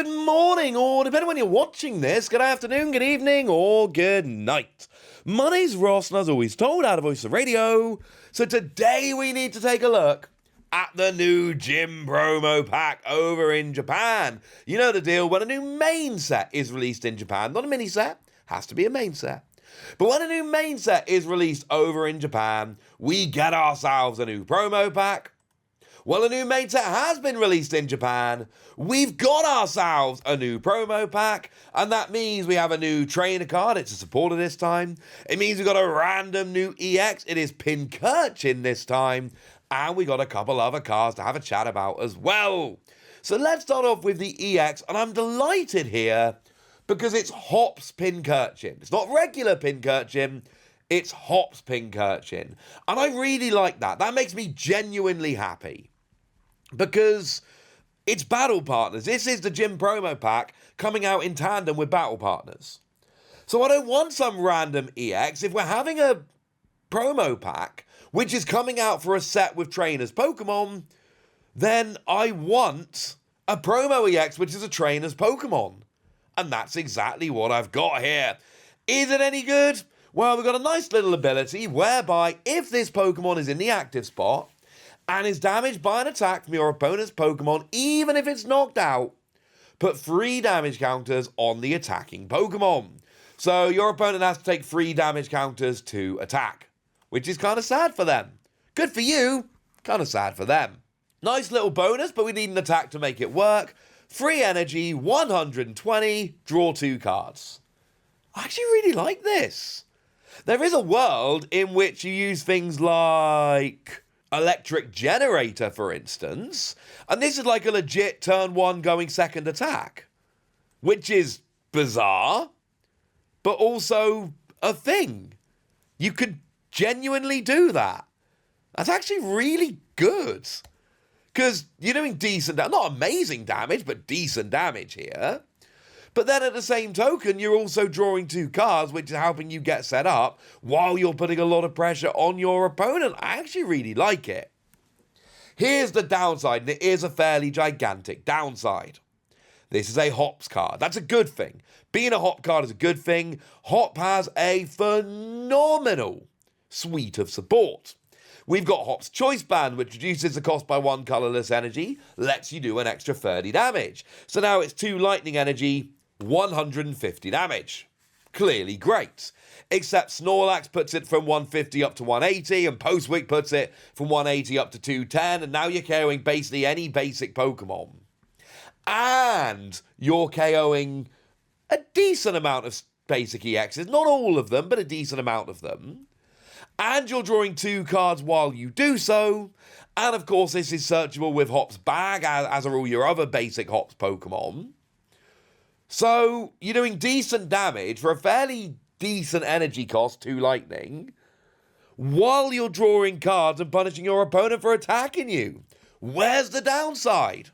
Good morning, or depending on when you're watching this, good afternoon, good evening, or good night. My name's Ross, and as always told, out of Voice of Radio. So today we need to take a look at the new gym promo pack over in Japan. You know the deal, when a new main set is released in Japan, not a mini set, has to be a main set. But when a new main set is released over in Japan, we get ourselves a new promo pack. Well, a new main set has been released in Japan. We've got ourselves a new promo pack, and that means we have a new trainer card. It's a supporter this time. It means we've got a random new EX. It is Pincurchin this time, and we got a couple other cards to have a chat about as well. So let's start off with the EX, and I'm delighted here because it's Hops Pincurchin. It's not regular Pincurchin. It's Hops Pincurchin. And I really like that. That makes me genuinely happy. Because it's Battle Partners. This is the gym promo pack coming out in tandem with Battle Partners. So I don't want some random EX. If we're having a promo pack, which is coming out for a set with trainers Pokemon, then I want a promo EX, which is a trainers Pokemon. And that's exactly what I've got here. Is it any good? Well, we've got a nice little ability whereby if this Pokemon is in the active spot and is damaged by an attack from your opponent's Pokemon, even if it's knocked out, put 3 damage counters on the attacking Pokemon. So your opponent has to take 3 damage counters to attack, which is kind of sad for them. Good for you, kind of sad for them. Nice little bonus, but we need an attack to make it work. Free energy, 120, draw 2 cards. I actually really like this. There is a world in which you use things like electric generator, for instance, and this is like a legit turn 1 going second attack, which is bizarre, but also a thing. You could genuinely do that. That's actually really good, because you're doing decent, not amazing damage, but decent damage here. But then at the same token, you're also drawing 2 cards, which is helping you get set up while you're putting a lot of pressure on your opponent. I actually really like it. Here's the downside, and it is a fairly gigantic downside. This is a Hops card. That's a good thing. Being a Hop card is a good thing. Hop has a phenomenal suite of support. We've got Hop's Choice Band, which reduces the cost by 1 colourless energy, lets you do an extra 30 damage. So now it's 2 lightning energy, 150 damage. Clearly great. Except Snorlax puts it from 150 up to 180, and Postwick puts it from 180 up to 210, and now you're KOing basically any basic Pokemon. And you're KOing a decent amount of basic EXs, not all of them, but a decent amount of them. And you're drawing 2 cards while you do so. And of course, this is searchable with Hop's Bag, as are all your other basic Hops Pokemon. So you're doing decent damage for a fairly decent energy cost, 2 lightning, while you're drawing cards and punishing your opponent for attacking you. Where's the downside?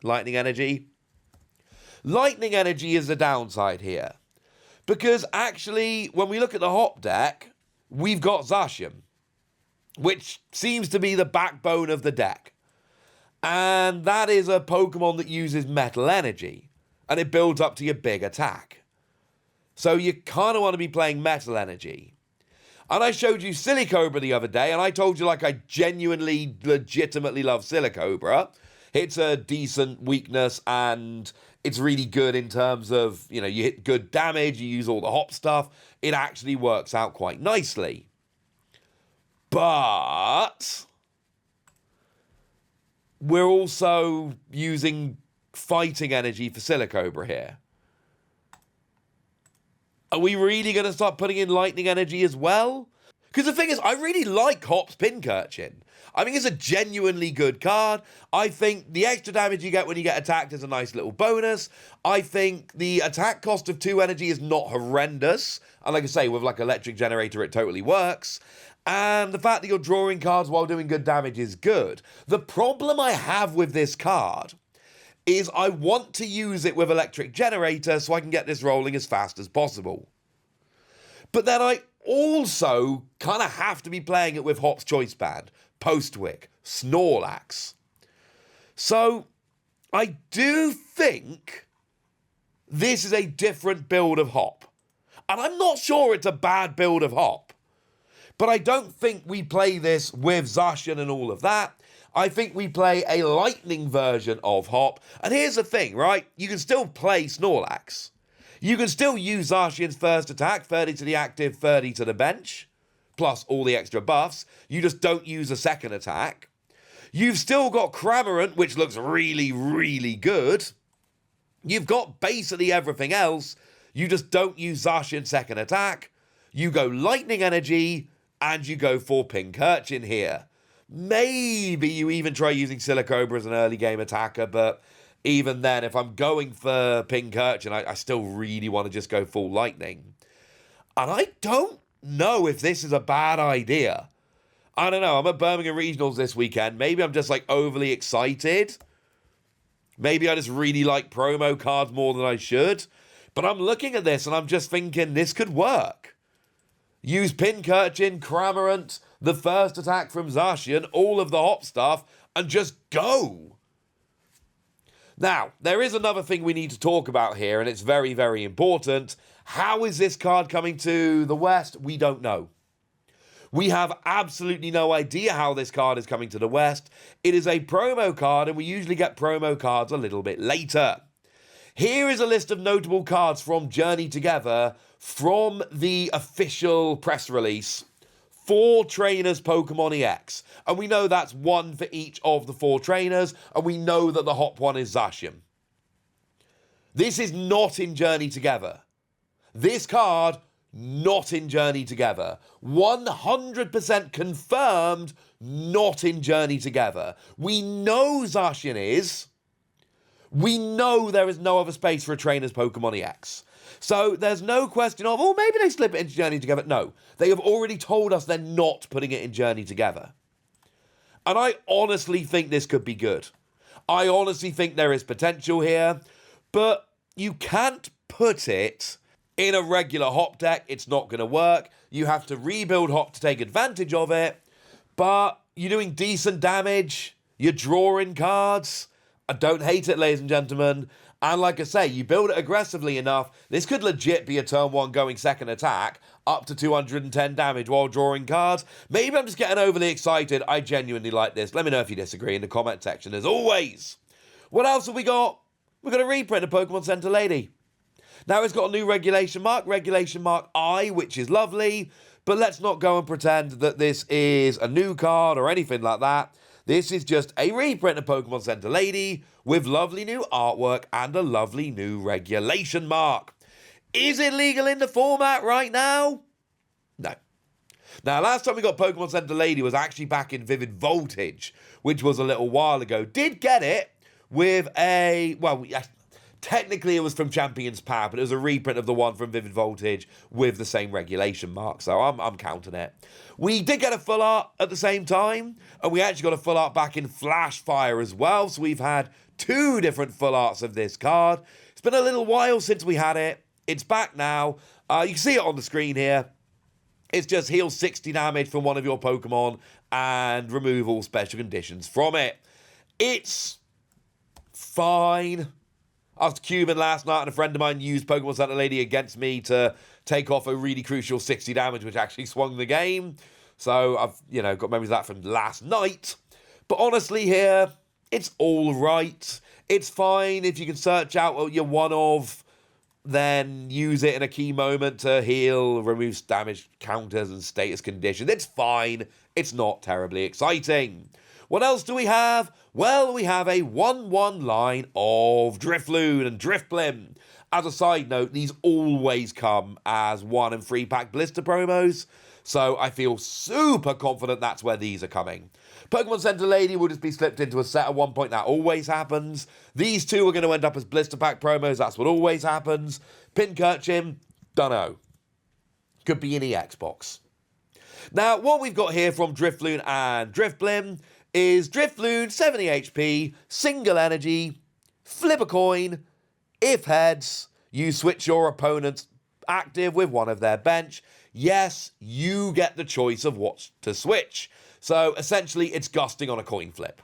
Lightning energy. Lightning energy is the downside here. Because actually, when we look at the Hop deck, we've got Zacian, which seems to be the backbone of the deck. And that is a Pokemon that uses metal energy, and it builds up to your big attack. So you kind of want to be playing metal energy. And I showed you Silicobra the other day, and I told you like I genuinely, legitimately love Silicobra. It's a decent weakness, and it's really good in terms of, you hit good damage, you use all the Hop stuff. It actually works out quite nicely. But we're also using fighting energy for Silicobra here. Are we really going to start putting in lightning energy as well? Because the thing is, I really like Hops Pincurchin. I think it's a genuinely good card. I think the extra damage you get when you get attacked is a nice little bonus. I think the attack cost of 2 energy is not horrendous. And like I say, with like electric generator, it totally works. And the fact that you're drawing cards while doing good damage is good. The problem I have with this card is I want to use it with electric generator so I can get this rolling as fast as possible. But then I also kind of have to be playing it with Hop's Choice Band, Postwick, Snorlax. So I do think this is a different build of Hop. And I'm not sure it's a bad build of Hop. But I don't think we play this with Zacian and all of that. I think we play a lightning version of Hop. And here's the thing, right? You can still play Snorlax. You can still use Zacian's first attack, 30 to the active, 30 to the bench, plus all the extra buffs. You just don't use a second attack. You've still got Cramorant, which looks really, really good. You've got basically everything else. You just don't use Zacian's second attack. You go Lightning Energy, and you go for Pincurchin here. Maybe you even try using Silicobra as an early game attacker, but even then, if I'm going for Pincurchin, I still really want to just go full Lightning. And I don't know if this is a bad idea. I don't know. I'm at Birmingham Regionals this weekend. Maybe I'm just like overly excited. Maybe I just really like promo cards more than I should. But I'm looking at this and I'm just thinking this could work. Use Pincurchin, Cramorant, the first attack from Zacian, all of the Hop stuff, and just go. Now, there is another thing we need to talk about here, and it's very, very important. How is this card coming to the West? We don't know. We have absolutely no idea how this card is coming to the West. It is a promo card, and we usually get promo cards a little bit later. Here is a list of notable cards from Journey Together from the official press release for Trainers Pokemon EX. And we know that's one for each of the 4 trainers, and we know that the Hop one is Zacian. This is not in Journey Together. This card, not in Journey Together. 100% confirmed, not in Journey Together. We know Zacian is. We know there is no other space for a Trainers Pokemon EX. So there's no question of, oh, maybe they slip it into Journey Together. No, they have already told us they're not putting it in Journey Together. And I honestly think this could be good. I honestly think there is potential here, but you can't put it in a regular Hop deck. It's not going to work. You have to rebuild Hop to take advantage of it, but you're doing decent damage. You're drawing cards. I don't hate it, ladies and gentlemen. And like I say, you build it aggressively enough, this could legit be a turn 1 going second attack, up to 210 damage while drawing cards. Maybe I'm just getting overly excited. I genuinely like this. Let me know if you disagree in the comment section, as always. What else have we got? We've got a reprint of Pokemon Center Lady. Now it's got a new Regulation Mark I, which is lovely. But let's not go and pretend that this is a new card or anything like that. This is just a reprint of Pokemon Center Lady with lovely new artwork and a lovely new Regulation Mark. Is it legal in the format right now? No. Now, last time we got Pokemon Center Lady was actually back in Vivid Voltage, which was a little while ago. Did get it with a, well, technically it was from Champion's Power, but it was a reprint of the one from Vivid Voltage with the same Regulation Mark, so I'm counting it. We did get a full art at the same time, and we actually got a full art back in Flash Fire as well, so we've had 2 different full arts of this card. It's been a little while since we had it. It's back now. You can see it on the screen here. It's just heal 60 damage from one of your Pokemon and remove all special conditions from it. It's fine. I was cubing last night and a friend of mine used Pokemon Center Lady against me to take off a really crucial 60 damage, which actually swung the game. So I've, got memories of that from last night. But honestly here, it's all right. It's fine if you can search out what you're one of, then use it in a key moment to heal, remove damage counters and status conditions. It's fine. It's not terribly exciting. What else do we have? Well, we have a 1-1 line of Drifloon and Drifblim. As a side note, these always come as 1 and 3 pack blister promos, so I feel super confident that's where these are coming. Pokemon Center Lady will just be slipped into a set at one point. That always happens. These 2 are going to end up as blister pack promos. That's what always happens. Pincurchin, dunno. Could be in the Xbox. Now, what we've got here from Drifloon and Drifblim is Drifloon, 70 HP, single energy, flip a coin. If heads, you switch your opponent's active with one of their bench. Yes, you get the choice of what to switch. So essentially, it's gusting on a coin flip.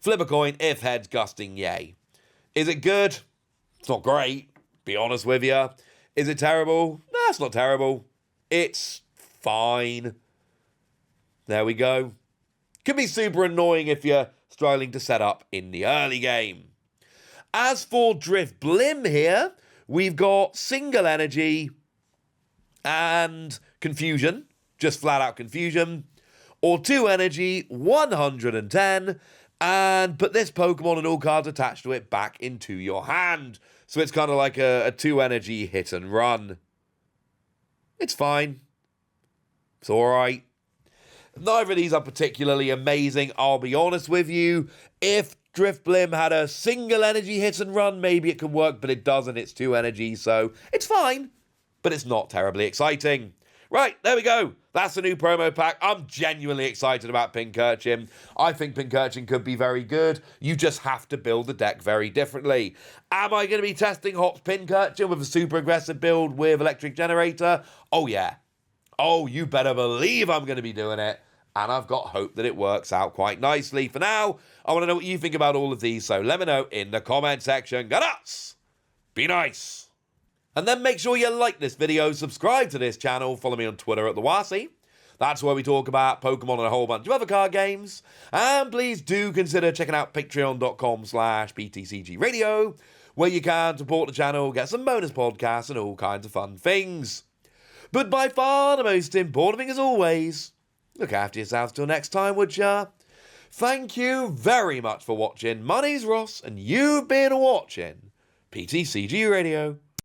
Flip a coin, if heads, gusting, yay. Is it good? It's not great. be honest with you. Is it terrible? No, it's not terrible. It's fine. There we go. Could be super annoying if you're struggling to set up in the early game. As for Drifblim here, we've got single energy and confusion, just flat out confusion, or 2 energy, 110, and put this Pokemon and all cards attached to it back into your hand. So it's kind of like a 2 energy hit and run. It's fine. It's alright. Neither of these are particularly amazing, I'll be honest with you. If Drifblim had a single energy hit and run, maybe it can work, but it doesn't. It's 2 energy, so it's fine, but it's not terribly exciting. Right, there we go. That's the new promo pack. I'm genuinely excited about Pincurchin. I think Pincurchin could be very good. You just have to build the deck very differently. Am I going to be testing Hop's Pincurchin with a super aggressive build with Electric Generator? Oh, yeah. Oh, you better believe I'm going to be doing it. And I've got hope that it works out quite nicely. For now, I want to know what you think about all of these, so let me know in the comment section. Go nuts! Be nice! And then make sure you like this video, subscribe to this channel, follow me on Twitter at @TheWasi. That's where we talk about Pokemon and a whole bunch of other card games. And please do consider checking out patreon.com/PTCGradio, where you can support the channel, get some bonus podcasts and all kinds of fun things. But by far the most important thing, as always, look after yourselves till next time, would ya? Thank you very much for watching. My name's Ross, and you've been watching PTCG Radio.